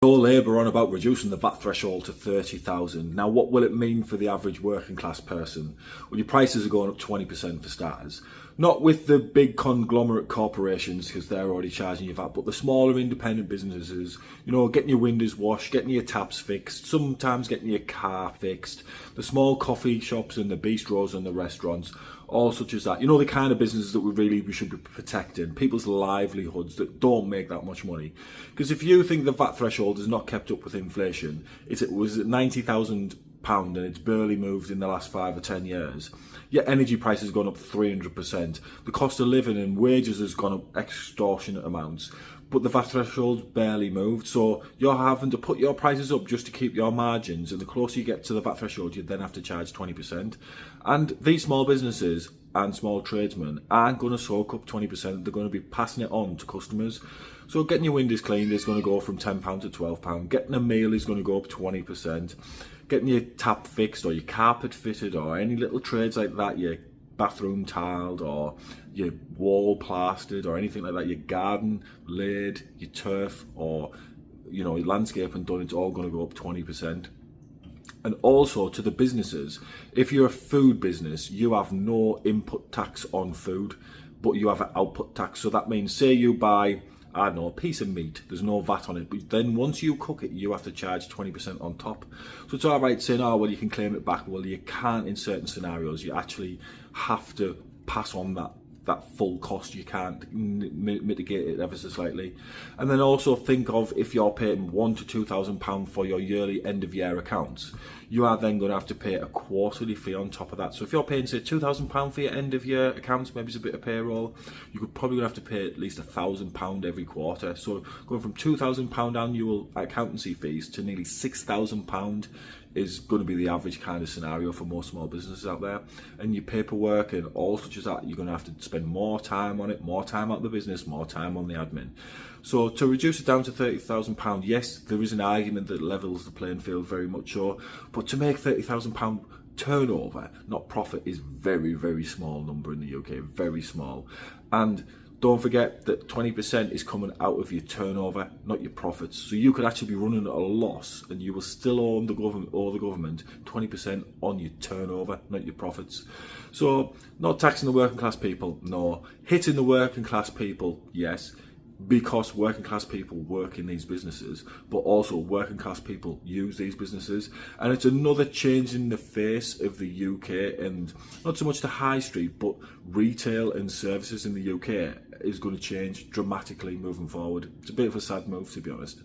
Your Labour on about reducing the VAT threshold to 30,000. Now, what will it mean for the average working class person? Well, your prices are going up 20% for starters. Not with the big conglomerate corporations, because they're already charging you VAT, but the smaller independent businesses, you know, getting your windows washed, getting your taps fixed, sometimes getting your car fixed, the small coffee shops and the bistros and the restaurants, all such as that. You know, the kind of businesses that we should be protecting, people's livelihoods that don't make that much money. Because if you think the VAT threshold is not kept up with inflation, it was at £90,000 and it's barely moved in the last 5 or 10 years. Yet energy prices have gone up 300%. The cost of living and wages has gone up extortionate amounts. But the VAT threshold's barely moved, so you're having to put your prices up just to keep your margins, and the closer you get to the VAT threshold, you then have to charge 20%. And these small businesses and small tradesmen aren't going to soak up 20%, they're going to be passing it on to customers. So getting your windows cleaned is going to go from £10 to £12, getting a meal is going to go up 20%, getting your tap fixed or your carpet fitted or any little trades like that, your bathroom tiled or your wall plastered or anything like that, your garden laid, your turf or, you know, your landscaping done, it's all going to go up 20%. And also to the businesses, if you're a food business, you have no input tax on food, but you have an output tax. So that means, say you buy, I don't know, a piece of meat, there's no VAT on it, but then once you cook it, you have to charge 20% on top. So it's all right saying, oh, well, you can claim it back. Well, you can't in certain scenarios. You actually have to pass on that full cost. You can't mitigate it ever so slightly. And then also think of, if you're paying £1,000 to £2,000 for your yearly end of year accounts, you are then going to have to pay a quarterly fee on top of that. So if you're paying, say, £2,000 for your end of year accounts, maybe it's a bit of payroll, you could probably have to pay at least £1,000 every quarter. So going from £2,000 annual accountancy fees to nearly £6,000 is going to be the average kind of scenario for most small businesses out there. And your paperwork and all such as that, you're going to have to spend more time on it, more time out of the business, more time on the admin. So to reduce it down to £30,000, yes, there is an argument that levels the playing field very much so, but to make £30,000 turnover, not profit, is very, very small number in the UK, very small. And don't forget that 20% is coming out of your turnover, not your profits. So you could actually be running at a loss and you will still owe the government 20% on your turnover, not your profits. So not taxing the working class people, no. Hitting the working class people, yes, because working class people work in these businesses, but also working class people use these businesses. And it's another change in the face of the UK, and not so much the high street, but retail and services in the UK is going to change dramatically moving forward. It's a bit of a sad move, to be honest.